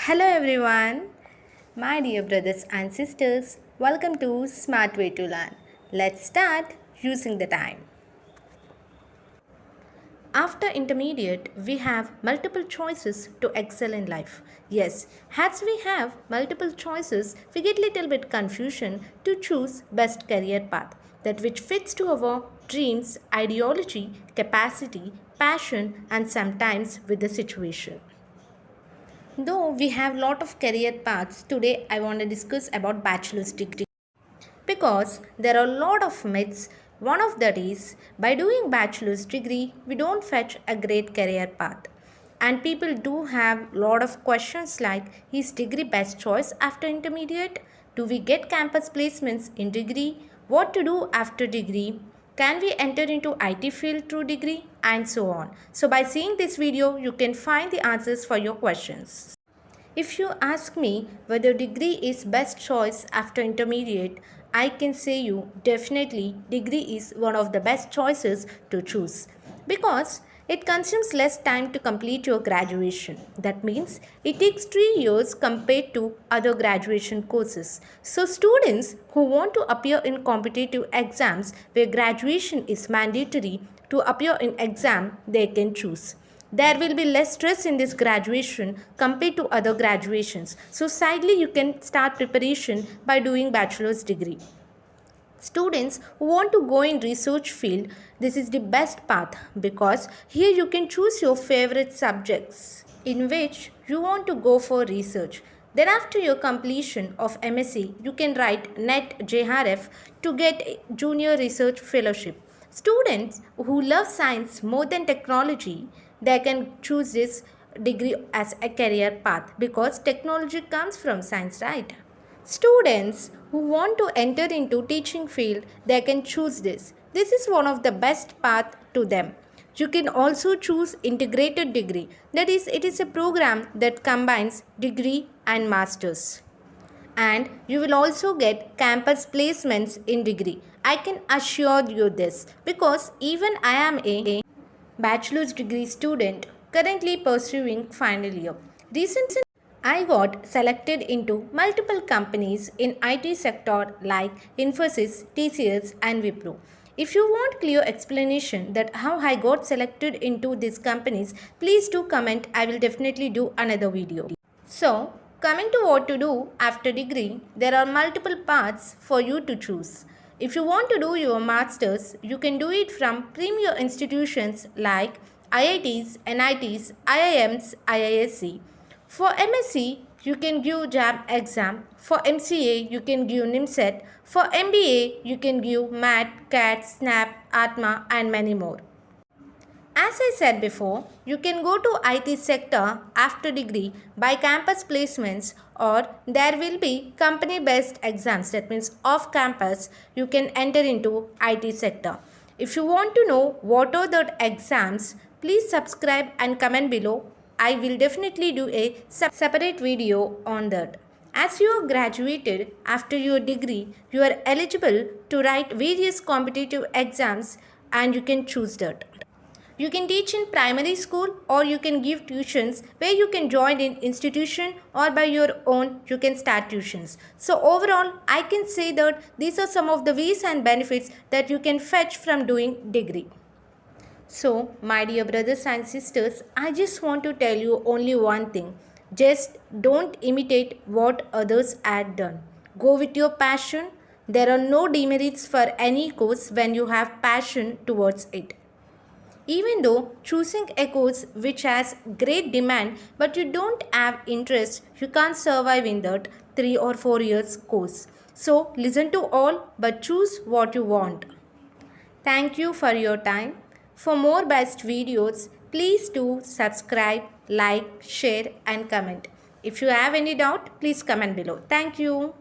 Hello everyone, my dear brothers and sisters. Welcome to Smart Way to Learn. Let's start using the time. After intermediate, we have multiple choices to excel in life. Yes, as we have multiple choices, we get little bit confusion to choose best career path that which fits to our dreams, ideology, capacity, passion and sometimes with the situation. Though we have lot of career paths, today I want to discuss about bachelor's degree because there are a lot of myths. One of that is by doing bachelor's degree we don't fetch a great career path. And people do have lot of questions like is degree best choice after intermediate? Do we get campus placements in degree? What to do after degree? Can we enter into IT field through degree? And so on. So by seeing this video, you can find the answers for your questions. If you ask me whether degree is best choice after intermediate, I can say you definitely degree is one of the best choices to choose because it consumes less time to complete your graduation. That means it takes 3 years compared to other graduation courses. So students who want to appear in competitive exams where graduation is mandatory to appear in exam, they can choose. There will be less stress in this graduation compared to other graduations. So sidely you can start preparation by doing bachelor's degree. Students who want to go in research field, this is the best path because here you can choose your favorite subjects in which you want to go for research. Then after your completion of MSc, you can write NET JRF to get junior research fellowship. Students who love science more than technology, they can choose this degree as a career path because technology comes from science, right? Students who want to enter into teaching field, they can choose this. This is one of the best path to them. You can also choose integrated degree. That is, it is a program that combines degree and masters. And you will also get campus placements in degree. I can assure you this because even I am a bachelor's degree student currently pursuing final year. Recently, I got selected into multiple companies in IT sector like Infosys, TCS and Wipro. If you want clear explanation that how I got selected into these companies, please do comment. I will definitely do another video. So, coming to what to do after degree, there are multiple paths for you to choose. If you want to do your masters, you can do it from premier institutions like IITs, NITs, IIMs, IISc. For MSc, you can give JAM exam. For MCA, you can give NIMSET. For MBA, you can give MAT, CAT, SNAP, ATMA and many more. As I said before, you can go to IT sector after degree by campus placements or there will be company based exams, that means off campus you can enter into IT sector. If you want to know what are the exams, please subscribe and comment below. I will definitely do a separate video on that. As you have graduated after your degree, you are eligible to write various competitive exams and you can choose that. You can teach in primary school or you can give tuitions where you can join in institution or by your own you can start tuitions. So overall I can say that these are some of the ways and benefits that you can fetch from doing degree. So my dear brothers and sisters, I just want to tell you only one thing. Just don't imitate what others had done. Go with your passion. There are no demerits for any course when you have passion towards it. Even though choosing a course which has great demand but you don't have interest, you can't survive in that 3 or 4 years course. So listen to all but choose what you want. Thank you for your time. For more best videos, please do subscribe, like, share and comment. If you have any doubt, please comment below. Thank you.